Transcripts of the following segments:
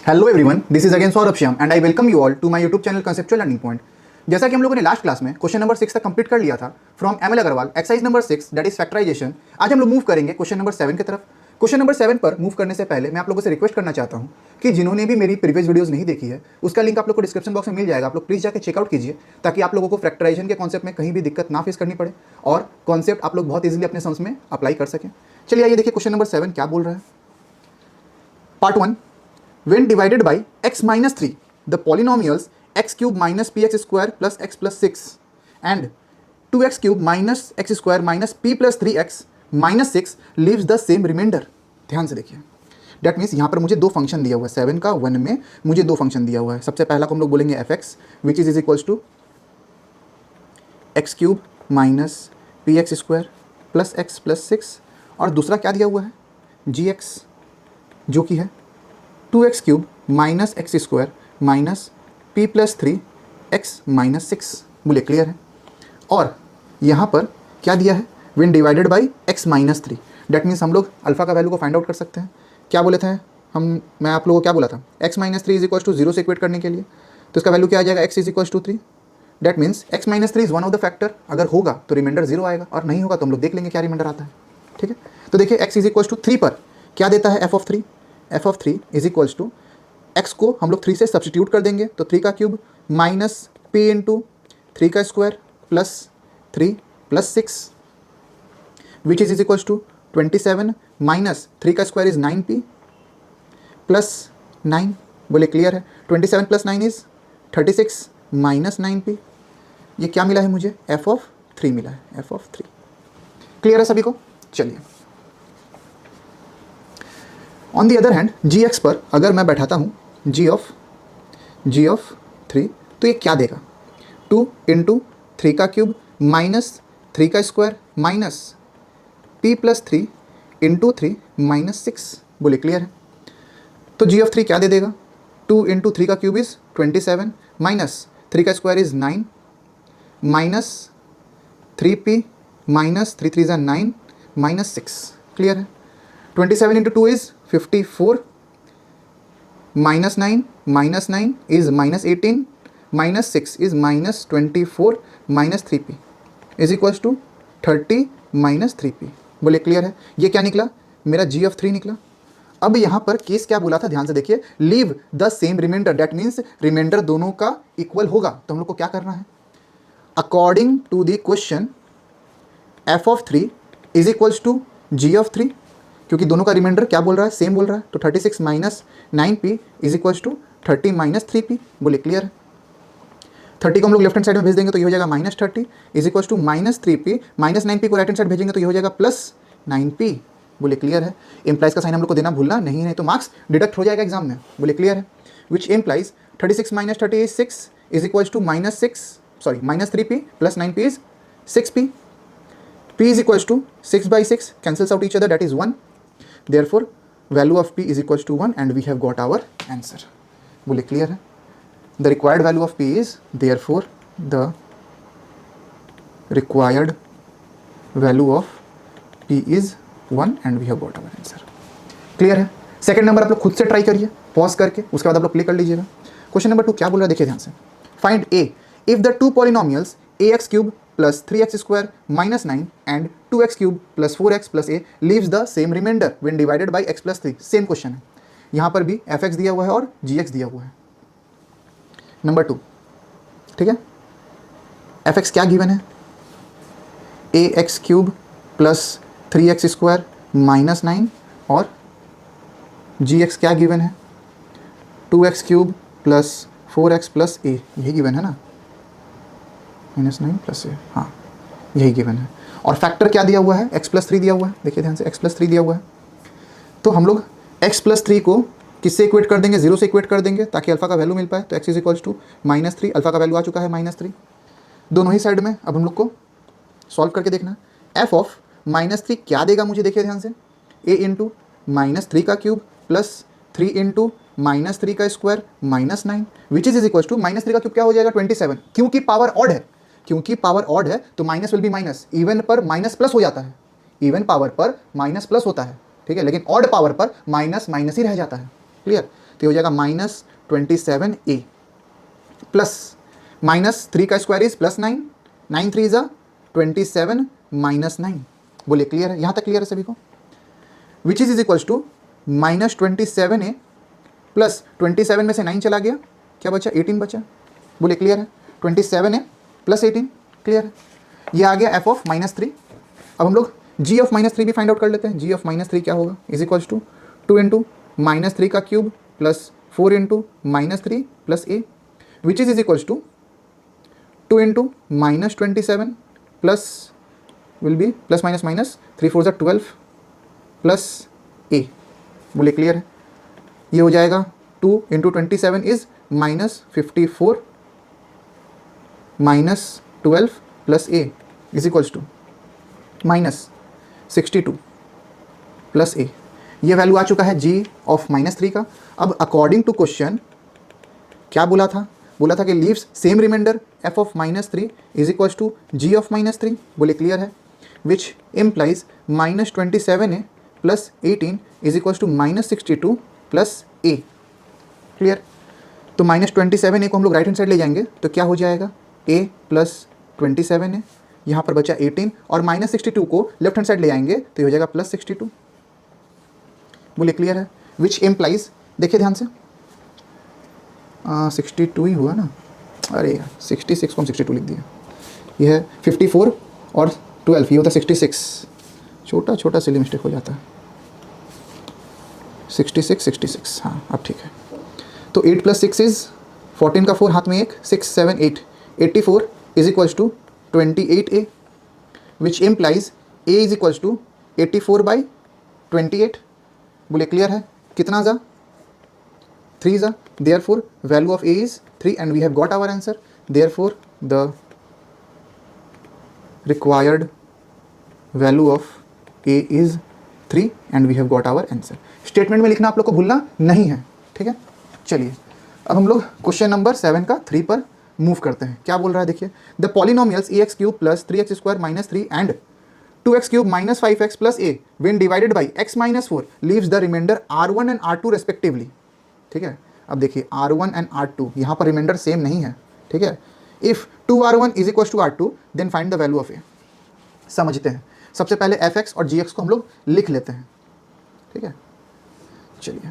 Hello everyone, this is again Saurabh Shyam and I welcome you all to my YouTube channel conceptual learning point. जैसा कि हम लोगों ने last class में question number 6 तक कंप्लीट कर लिया था from ML Agarwal exercise number 6 that is factorisation. आज हम लोग मूव करेंगे क्वेश्चन नंबर 7 की तरफ। क्वेश्चन नंबर 7 पर मूव करने से पहले मैं आप लोगों से रिक्वेस्ट करना चाहता हूं कि जिन्होंने भी मेरी प्रीवियस वीडियोस नहीं देखी है उसका लिंक आप लोग को डिस्क्रिप्शन बॉक्स में मिल जाएगा। आप लोग प्लीज जाकर चेकआउट कीजिए ताकि आप लोगों को फैक्टराइजेशन के कॉन्सेप्ट में कहीं भी दिक्कत ना फेस करनी पड़े और कॉन्सेप्ट आप लोग बहुत ईजिली अपने सम्स में अप्लाई कर सकें। चलिए आइए देखिए क्वेश्चन नंबर 7 क्या बोल रहा है। Part 1, when divided by x minus 3 the polynomials x cube minus px square plus x plus 6 and 2x cube minus x square minus p plus 3x minus 6 leaves the same remainder। ध्यान से देखिए, that means यहाँ पर मुझे दो function दिया हुआ है 7 का 1 में मुझे दो फंक्शन दिया हुआ है। सबसे पहला को हम लोग बोलेंगे F X which is equals to X cube minus P X square plus 6 और दूसरा क्या दिया हुआ है जी एक्स जो कि है 2x cube minus x square minus P plus 3x minus 6। बोले क्लियर है। और यहाँ पर क्या दिया है when divided by x minus 3। That means हम लोग अल्फा का वैल्यू को फाइंड आउट कर सकते हैं। क्या बोले थे मैं आप लोगों को क्या बोला था x minus 3 is equal to 0 से इक्वेट करने के लिए, तो इसका वैल्यू क्या आ जाएगा x is equal to 3। That means x minus 3 is one of the factor. अगर होगा तो रिमाइंडर 0 आएगा और नहीं होगा तो हम लोग देख लेंगे क्या रिमाइंडर आता है। ठीक है, तो देखिए x इज इक्वल टू 3 पर क्या देता है F of 3 is equals to X को हम लोग 3 से सब्सटीट्यूट कर देंगे तो 3 का क्यूब माइनस पी इंटू 3 का square plus 3 plus 6 which is equals to 27 minus 3 का स्क्वायर इज 9p प्लस 9। बोले क्लियर है। 27 प्लस 9 इज 36 माइनस 9p। ये क्या मिला है मुझे एफ ऑफ 3 मिला है, एफ ऑफ 3। क्लियर है सभी को। चलिए on the other hand G X पर अगर मैं बैठाता हूँ जी ऑफ 3 तो ये क्या देगा 2 इंटू 3 का क्यूब माइनस 3 का square minus p plus 3 into 3 minus 6। बोले क्लियर है। तो जी ऑफ 3 क्या दे देगा 2 इंटू 3 का क्यूब इज 27 माइनस 3 का square is 9 minus 3p minus 3 3 9 minus 6। Clear है। 27 into 2 is 54 minus 9 is minus 18 minus 6 is minus 24 minus 3p is equals to 30 minus 3p। बोले clear है। ये क्या निकला मेरा जी ऑफ 3 निकला। अब यहाँ पर केस क्या बोला था ध्यान से देखिए, leave the same remainder. That means remainder दोनों का इक्वल होगा तो हम लोग को क्या करना है according to the question F of 3 is equals to G of 3 क्योंकि दोनों का रिमाइंडर क्या बोल रहा है सेम बोल रहा है तो 36 minus 9p is equals to 30 minus 3p। बोले क्लियर है। 30 को हम लोग लेफ्ट हैंड साइड में भेज देंगे तो ये हो जाएगा minus 30 is equals to minus 3p minus 9p को राइट हैंड साइड भेजेंगे तो ये हो जाएगा प्लस 9p। बोले क्लियर है। इम्प्लाइज का साइन हम लोग को देना भूलना नहीं तो मार्क्स डिडक्ट हो जाएगा एग्जाम में। बोले क्लियर है। Which implies 36 minus 30 is 6 is equals to minus 3p plus 9p is 6p। p is equals to 6 by 6 cancels out each other, that is 1. Therefore value of p is equals to 1 and we have got our answer. बोले clear है। The required value of p is therefore the required value of p is 1 and we have got our answer. Clear है। Second number आप लोग खुद से try करिए pause करके, उसके बाद आप लोग प्ले कर लीजिएगा। क्वेश्चन नंबर 2 क्या बोल रहा है देखिए ध्यान से। Find a if the two polynomials ax cube plus 3x square minus 9 and 2x cube plus 4x plus a leaves the same remainder when divided by x plus 3। Same question है, यहाँ पर भी fx दिया हुआ है और gx दिया हुआ है। नंबर 2 ठीक है, fx क्या गिवन है ax cube plus 3x square minus 9 और gx क्या गिवन है 2x cube plus 4x plus a, यही गिवन है ना -9 प्लस ए, हाँ यही गिवन है। और फैक्टर क्या दिया हुआ है x प्लस 3 दिया हुआ है। देखिए ध्यान से x प्लस 3 दिया हुआ है तो हम लोग x प्लस 3 को किससे इक्वेट कर देंगे 0 से इक्वेट कर देंगे ताकि अल्फा का वैल्यू मिल पाए। तो x is equals to -3, alpha का वैल्यू आ चुका है -3 दोनों ही साइड में। अब हम लोग को सॉल्व करके देखना f ऑफ -3 क्या देगा मुझे। देखिए ध्यान से a इंटू -3 का क्यूब प्लस 3 इंटू -3 का square -9 which is equals to -3 का क्यूब क्या हो जाएगा 27। क्योंकि पावर ऑड है, क्योंकि पावर ऑड है तो minus will be minus, even पर माइनस प्लस हो जाता है, इवन पावर पर माइनस प्लस होता है ठीक है, लेकिन ऑड पावर पर माइनस माइनस ही रह जाता है। क्लियर। तो ये हो जाएगा -27a प्लस -3 का स्क्वायर इज +9, 9 3 ज़ा 27 -9। बोलिए क्लियर है, यहाँ तक क्लियर है सभी को? Which is equals to -27a plus 27 में से 9 चला गया, क्या बचा? 18 बचा। बोलिए क्लियर है? 27a प्लस 18, क्लियर है? ये आ गया f ऑफ -3। अब हम लोग g ऑफ -3 भी फाइंड आउट कर लेते हैं। g ऑफ -3 क्या होगा? इज इक्वल्स टू 2 इंटू -3 का cube plus 4 into -3 plus a, which is equals to 2 into -27 plus will be plus minus minus 3 4 12 plus a। बोलिए क्लियर है? ये हो जाएगा 2 into 27 is -54 -12 plus a is equals to -62 plus a। ये value आ चुका है g ऑफ -3 का। अब अकॉर्डिंग टू क्वेश्चन क्या बोला था? बोला था कि leaves same remainder f of -3 is equals to g of -3। बोले क्लियर है? Which implies -27a plus 18 is equals to -62 plus a। Clear? तो -27a को हम लोग राइट हैंड साइड ले जाएंगे तो क्या हो जाएगा? a प्लस 27a, यहाँ पर बचा 18 और -62 को लेफ्ट हैंड साइड ले आएंगे तो ये हो जाएगा +62। बोलिए क्लियर है? विच इम्प्लाइज, देखिए ध्यान से, 62 ही हुआ ना, अरे यार 66 को हम 62 लिख दिया। ये है 54 और 12, ये होता है 66, छोटा छोटा सिली मिस्टेक हो जाता है। 66, हाँ अब ठीक है। तो 8 + 6 इज 14 का 4 हाथ में 1, 6 7 8, 84 is equals to 28a, which implies a is equals to 84/28। बोले क्लियर है? कितना जा? 3 जा। Therefore value of a is 3 and we have got our answer. Therefore the required value of a is 3 and we have got our answer. Statement में लिखना आप लोग को भूलना नहीं है, ठीक है? चलिए अब हम लोग क्वेश्चन नंबर 7 का 3 पर मूव करते हैं। क्या बोल रहा है देखिए, the polynomials ax³ plus 3x² - 3 and 2x³ - 5x plus a when divided by x - 4 leaves the remainder r1 and r2 respectively। ठीक है? अब देखिए r1 एंड r2 यहाँ पर रिमाइंडर सेम नहीं है, ठीक है? If 2r1 is equal to r2 then find the value of a. समझते हैं, सबसे पहले fx और gx को हम लोग लिख लेते हैं, ठीक है? चलिए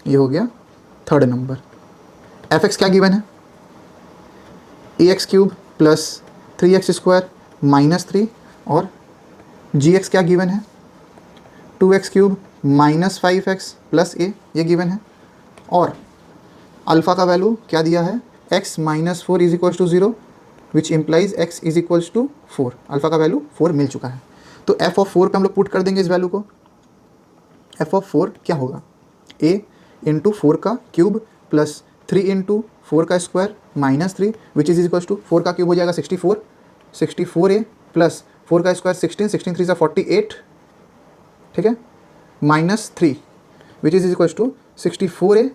ये हो गया थर्ड नंबर। fx क्या गिवन है? ax³ प्लस 3x² - 3 और gx क्या गिवन है? 2x³ - 5x प्लस a, ये गिवन है। और अल्फ़ा का वैल्यू क्या दिया है? x - 4 is equals to 0 which implies x is equals to 4। Alpha का वैल्यू 4 मिल चुका है। तो f ऑफ 4 पे हम लोग पुट कर देंगे इस वैल्यू को। f ऑफ 4 क्या होगा? a इंटू 4 का क्यूब प्लस 3 इंटू 4 का square minus 3 which is equals to 4 का क्यूब हो जाएगा 64, 64a प्लस 4 का स्क्वायर 16, 16 3 48, ठीक है, minus 3 which is equals to 64a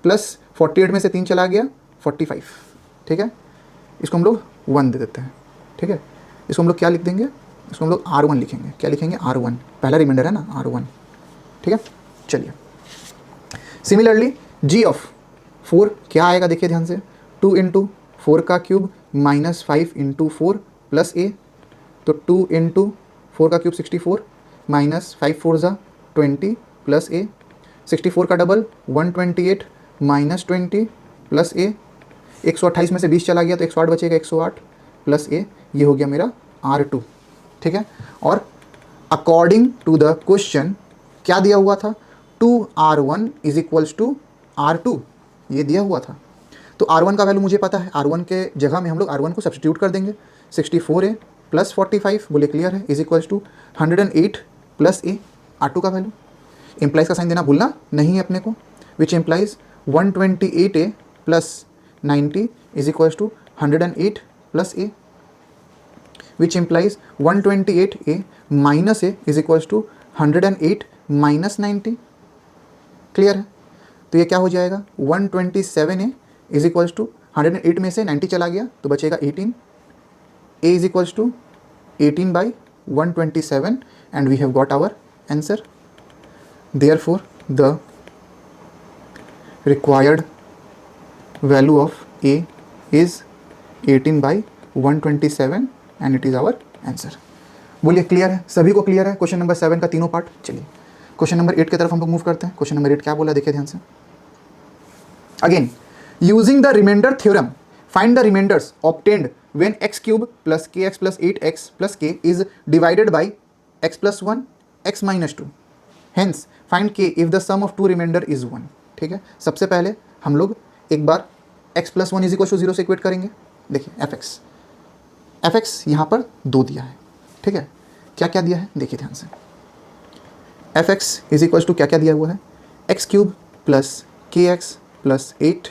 plus 48 में से 3 चला गया 45, ठीक है? इसको हम लोग 1 दे देते हैं, ठीक है? इसको हम लोग क्या लिख देंगे? इसको हम लोग r1 लिखेंगे। क्या लिखेंगे? r1, पहला रिमाइंडर है ना, r1, ठीक है? चलिए सिमिलरली g ऑफ 4 क्या आएगा? देखिए ध्यान से, 2 इंटू 4 का cube minus 5 into 4 plus a, तो 2 इंटू 4 का क्यूब 64 माइनस 5 4 ज़ा 20 प्लस a, 64 का डबल 128 माइनस 20 प्लस a, 128 में से 20 चला गया तो 108 बचेगा, 108 प्लस a, ये हो गया मेरा r2, ठीक है? और अकॉर्डिंग टू द क्वेश्चन क्या दिया हुआ था? 2r1 is equals to r2, ये दिया हुआ था। तो r1 का वैल्यू मुझे पता है, r1 के जगह में हम लोग r1 को सब्सटीट्यूट कर देंगे। 64a प्लस 45, बोले क्लियर है, is equals to 108 plus a, r2 का वैल्यू। इम्प्लाइज का साइन देना भूलना नहीं है अपने को, which implies 128a plus 90 is equals to 108 plus a, which implies 128a minus a is equals to 108 minus 90। Clear है? तो ये क्या हो जाएगा? 127a इज इक्वल्स टू 108 में से 90 चला गया तो बचेगा 18, a is equals to 18/127 and we have got our answer. Therefore the required value of a is 18/127 and it is our answer. बोलिए क्लियर है, सभी को क्लियर है क्वेश्चन नंबर 7 का तीनों पार्ट। चलिए क्वेश्चन नंबर 8 की तरफ हम लोग मूव करते हैं। क्वेश्चन नंबर 8 क्या बोला देखिए ध्यान से। Again using the remainder theorem find the remainders obtained when x³ + kx + 8x + k is divided by x + 1 x - 2 hence find k if the sum of two remainder is 1। ठीक है, सबसे पहले हम लोग एक बार x + 1 = 0 से इक्वेट करेंगे। देखिए एफ एक्स यहाँ पर 2 दिया है। ठीक है, क्या क्या दिया है देखिए ध्यान से। F x is equals to क्या क्या दिया हुआ है, x³ + kx + 8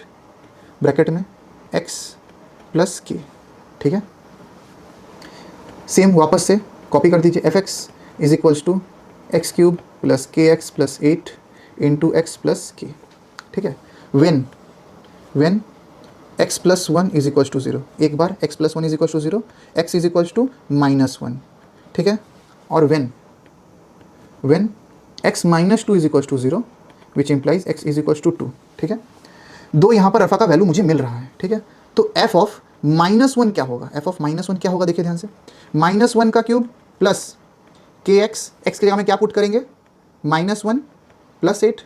ब्रैकेट में x + k। ठीक है, सेम वापस से कॉपी कर दीजिए। F x is equals to x³ + kx + 8 into x + k। ठीक है, when x + 1 is equals to 0, एक बार x + 1 is equals to 0, x is equals to -1। ठीक है, और when x - 2 is equals to 0 which implies x is equals to 2। ठीक है, दो यहाँ पर अल्फा का वैल्यू मुझे मिल रहा है। ठीक है, तो f ऑफ -1 क्या होगा, f ऑफ -1 क्या होगा देखिए ध्यान से। -1 का क्यूब प्लस kx, x की जगह में क्या पुट करेंगे, -1 + 8,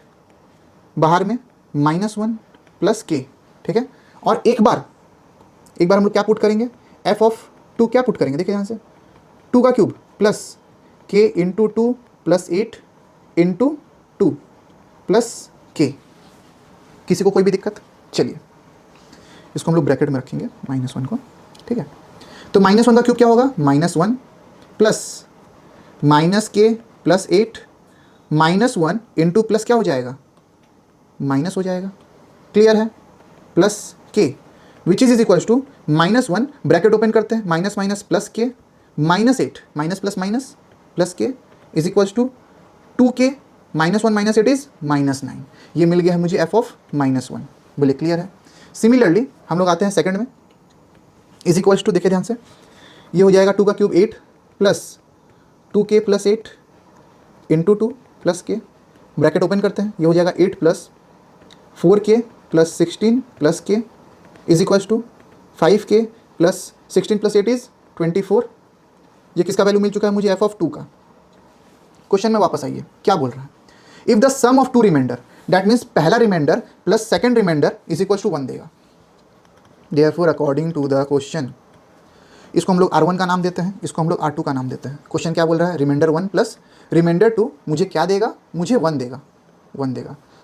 बाहर में -1 + k। ठीक है, और एक बार हम लोग क्या पुट करेंगे, f ऑफ 2 क्या पुट करेंगे देखिए ध्यान से, 2 का क्यूब प्लस k × 2 + 8 × 2 + k। किसी को कोई भी दिक्कत? चलिए इसको हम लोग ब्रैकेट में रखेंगे -1 को। ठीक है, तो -1 का क्यूब क्या होगा, -1 प्लस -k + 8 -1 इंटू प्लस क्या हो जाएगा, माइनस हो जाएगा। क्लियर है, plus k which is equals to -1 bracket open करते हैं, minus minus plus k -8 minus plus minus plus k is equals to 2k -1 - 8 is -9। ये मिल गया है मुझे f ऑफ -1। बोले क्लियर है। सिमिलरली हम लोग आते हैं सेकंड में, इज इक्वल्स टू देखिए ध्यान से, ये हो जाएगा 2 का cube 8 plus 2k + 8 into 2 + k bracket open करते हैं, ये हो जाएगा 8 + 4k + 16 + k is equals to 5k + 16 + 8 is 24। ये किसका वैल्यू मिल चुका है मुझे, f ऑफ 2 का। क्वेश्चन में वापस आइए, क्या बोल रहा है, if the sum of two remainder, that means पहला remainder plus second remainder is equals to 1 देगा। Therefore according to the question, इसको हम लोग R1 का नाम देते हैं, इसको हम लोग R2 का नाम देते हैं। क्वेश्चन क्या बोल रहा है, रिमाइंडर 1 प्लस रिमाइंडर 2 मुझे क्या देगा, मुझे 1 देगा।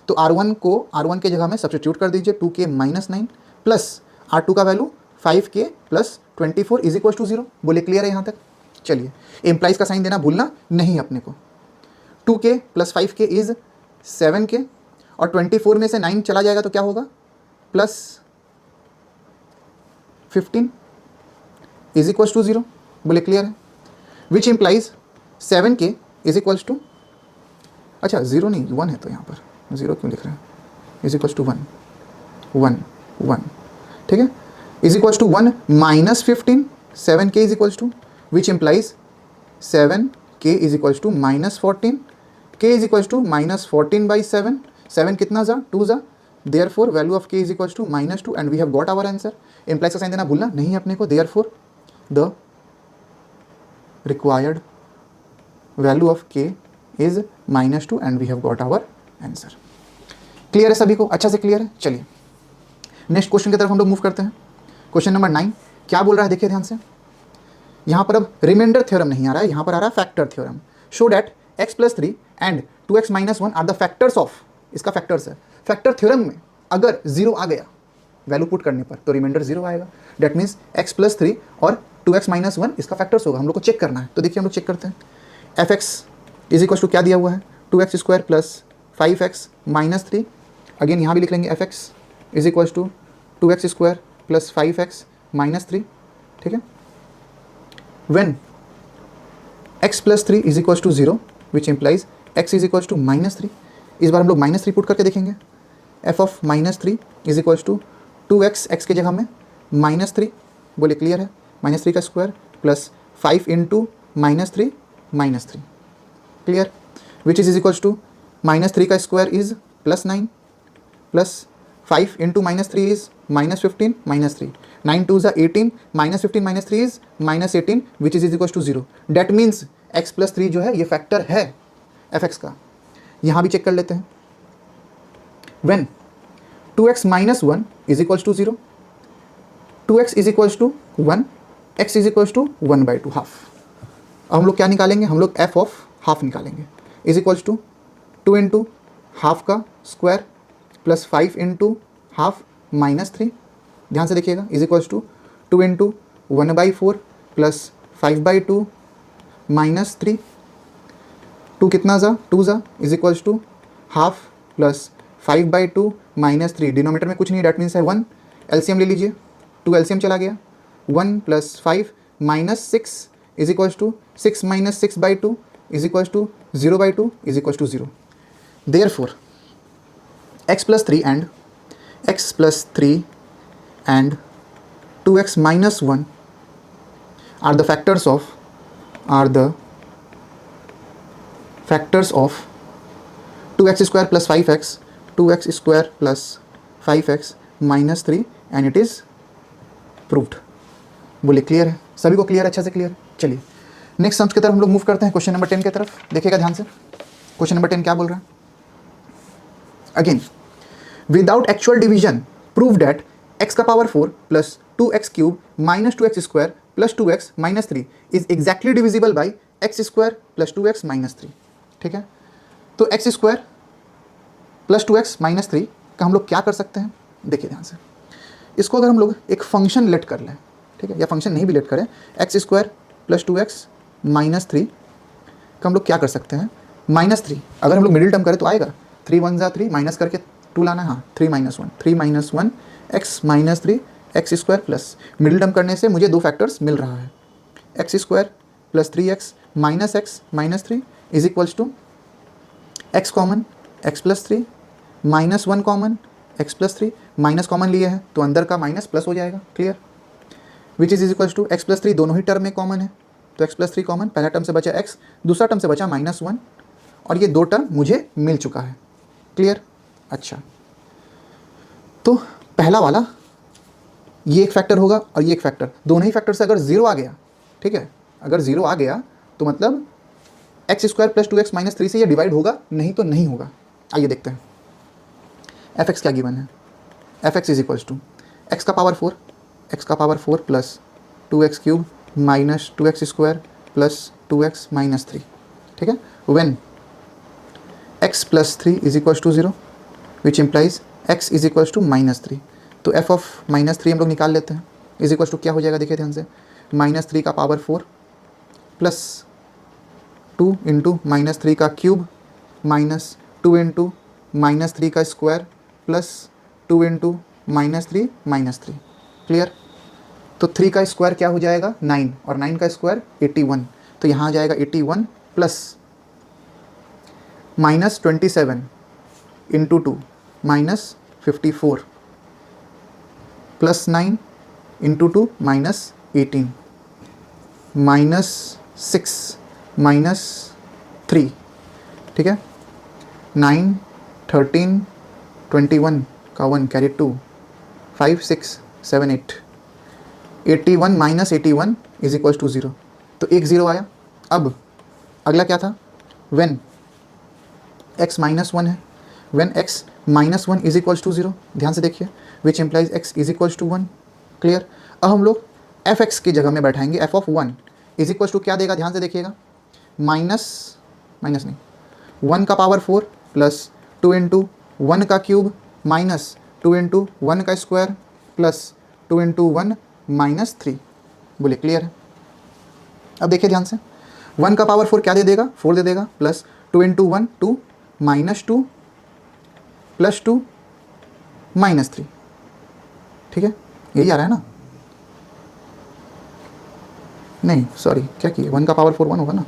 तो R1 को R1 के जगह में सब्स्टिट्यूट कर दीजिए, 2k - 9 प्लस R2 का value 5k + 24 is equals to 0। बोले क्लियर है यहाँ तक। चलिए एम्प्लाइज का साइन देना भूलना नहीं अपने को। 2k + 5k इज 7k और 24 में से 9 चला जाएगा तो क्या होगा, +15 इज इक्वल्स टू 0। बोले क्लियर है, which implies 7k is equals to, अच्छा 0 नहीं 1 है, तो यहाँ पर 0 क्यों लिख रहे हैं, इज इक्वल्स टू 1। ठीक है, is equals to 1 - 15, 7k is equals to, which implies 7k is equals to -14, k is equals to -14/7, 7 कितना जा, 2 जा, therefore value of k is equals to -2 and we have got our answer. Implies का sign देना भूलना नहीं अपने को। Therefore the required value of k is -2 and we have got our answer. Clear है सभी को, अच्छा से क्लियर है। चलिए नेक्स्ट क्वेश्चन की तरफ हम लोग मूव करते हैं। क्वेश्चन नंबर 9 क्या बोल रहा है देखिए ध्यान से। यहाँ पर अब रिमाइंडर थ्योरम नहीं आ रहा है, यहाँ पर आ रहा है factor theorem. Show that x + 3 and 2x - 1 are the factors of, इसका फैक्टर्स है। फैक्टर थ्योरम में अगर 0 आ गया वैल्यू पुट करने पर तो रिमाइंडर 0 आएगा। डैट मीन्स x + 3 और 2x - 1 इसका फैक्टर्स होगा, हम लोग को चेक करना है। तो देखिए हम लोग चेक करते हैं। F x is equal to क्या दिया हुआ है, 2x² + 5x - 3। अगेन यहाँ भी लिख लेंगे f x is equal to 2x² + 5x - 3। ठीक है, when x + 3 is equal to 0 which implies x is equal to -3। इस बार हम लोग -3 पुट करके देखेंगे। f of -3 is equal to 2x, x के जगह में -3। बोले क्लियर है, -3 का square plus 5 into -3 clear, which is equal to -3 का square is +9 plus 5 into -3 is -15 -3, 9 2 ज़ा 18, -15 -3 is -18 which is equal to 0. That means x plus 3 जो है ये फैक्टर है fx का. यहाँ भी चेक कर लेते हैं. when 2x minus 1 is equals to 0, 2x is equals to 1, x is equals to 1 by 2 half. अब हम लोग क्या निकालेंगे, हम लोग f ऑफ हाफ निकालेंगे. Is equals to 2 into half का स्क्वायर प्लस 5 इंटू हाफ -3. ध्यान से देखिएगा. इज इक्वल्स टू 2 इंटू 1/4 प्लस 5/2 -3. 2 कितना ज़ा 2 ज़ा is equals to half plus 5/2 -3. Denominator में कुछ नहीं, डेट मीन्स है 1. एलसीएम ले लीजिए. 2 एलसीएम चला गया. 1 + 5 -6 is equals to 6 - 6/2 is equals to 0/2 is equals to 0. Therefore x + 3 and x + 3 and 2x - 1 are the factors of 2x square plus 5x, 2x square plus 5x minus 3 and it is proved. बोलिए clear है? सभी को clear, अच्छा से clear. चलिए next sums की तरफ हम लोग मूव करते हैं. क्वेश्चन नंबर 10 की तरफ देखिएगा ध्यान से. क्वेश्चन नंबर 10 क्या बोल रहा है? Again, without actual division prove that x का power 4 plus 2x cube minus 2x square plus 2x minus 3 is exactly divisible by x square plus 2x minus 3. ठीक है, तो x square plus 2x minus 3 का हम लोग क्या कर सकते हैं? देखिए ध्यान से. इसको अगर हम लोग एक फंक्शन लेट कर लें, ठीक है, या फंक्शन नहीं भी लेट करें, x square plus 2x minus 3 का हम लोग क्या कर सकते हैं? -3 अगर हम लोग मिडिल टर्म करें तो आएगा 3 1 ज़ा 3 माइनस करके 2 लाना है. हाँ, 3 - 1 x minus 3 x square plus middle term करने से मुझे दो फैक्टर्स मिल रहा है. x square plus 3x minus x minus 3 is equals to x common x plus 3 minus 1 common x plus 3. Minus common लिए हैं तो अंदर का माइनस प्लस हो जाएगा. Clear? Which is equals to x plus 3 दोनों ही टर्म में कॉमन है तो x प्लस 3 कॉमन. पहला टर्म से बचा x, दूसरा टर्म से बचा -1 और ये दो टर्म मुझे मिल चुका है. क्लियर? अच्छा, तो पहला वाला ये एक फैक्टर होगा और ये एक फैक्टर, दोनों ही फैक्टर से अगर 0 आ गया, ठीक है, अगर 0 आ गया तो मतलब x square plus 2x minus 3 से ये डिवाइड होगा, नहीं तो नहीं होगा. आइए देखते हैं fx क्या गिवन है. fx is equals to x का power 4 plus 2x cube minus 2x square plus 2x minus 3. ठीक है, when x plus 3 is equals to 0 which implies x is equals to -3. तो f ऑफ -3 हम लोग निकाल लेते हैं. इज इक्वल्स टू क्या हो जाएगा? देखिए ध्यान से. -3 का पावर 4 प्लस 2 इंटू -3 का क्यूब माइनस 2 इंटू -3 का स्क्वायर प्लस 2 इंटू -3 -3. क्लियर? तो 3 का स्क्वायर क्या हो जाएगा? 9 और 9 का स्क्वायर 81. तो यहाँ आ जाएगा 81 प्लस -27 इंटू 2 -54 प्लस 9 इंटू 2 -18 -6 -3. ठीक है, 9 13 21 का 1 carry 2 5 6 7 8 81 minus 81 is equals to 0. तो एक 0 आया. अब अगला क्या था? व्हेन x माइनस 1 है, when x minus 1 is equals to 0. ध्यान से देखिए, which implies x is equals to 1. Clear? अब हम लोग fx की जगह में बैठाएंगे. f of 1 is equals to क्या देगा? ध्यान से देखिएगा. माइनस नहीं 1 का पावर 4 प्लस 2 इंटू 1 का क्यूब माइनस 2 इंटू 1 का स्क्वायर प्लस 2 इंटू 1 माइनस 3. बोलिए क्लियर है? अब देखिए ध्यान से. 1 का पावर 4 क्या दे देगा? 4 दे देगा plus 2 into 1 2 minus 2 plus 2 minus 3. ठीक है, यही आ रहा है ना? नहीं सॉरी, क्या किए? 1 का पावर 4 1 होगा ना.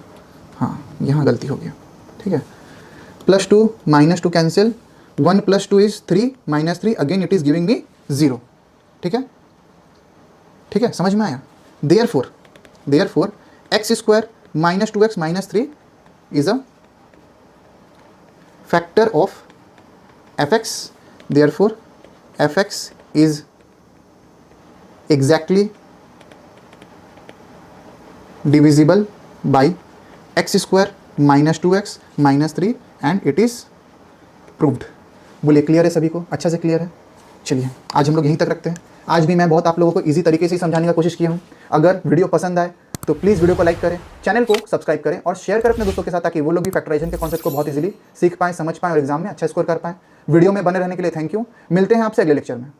हाँ, यहाँ गलती हो गया. ठीक है, plus 2 minus 2 cancel. 1 plus 2 is 3 minus 3 again it is giving me 0. ठीक है, ठीक है, समझ में आया? Therefore x square minus 2x minus 3 is a factor of fx therefore F x is exactly divisible by x square minus 2x minus 3 and it is proved. बोलिए clear है सभी को? अच्छा से क्लियर है? चलिए आज हम लोग यहीं तक रखते हैं। आज भी मैं बहुत आप लोगों को इजी तरीके से समझाने का कोशिश किया हूँ। अगर वीडियो पसंद आए तो प्लीज़ वीडियो को लाइक करें, चैनल को सब्सक्राइब करें और शेयर करें अपने दोस्तों के साथ, ताकि वो लोग भी फैक्टराइजेशन के कॉन्सेप्ट को बहुत इजीली सीख पाएं, समझ पाएं और एग्जाम में अच्छा स्कोर कर पाएं। वीडियो में बने रहने के लिए थैंक यू। मिलते हैं आपसे अगले लेक्चर में।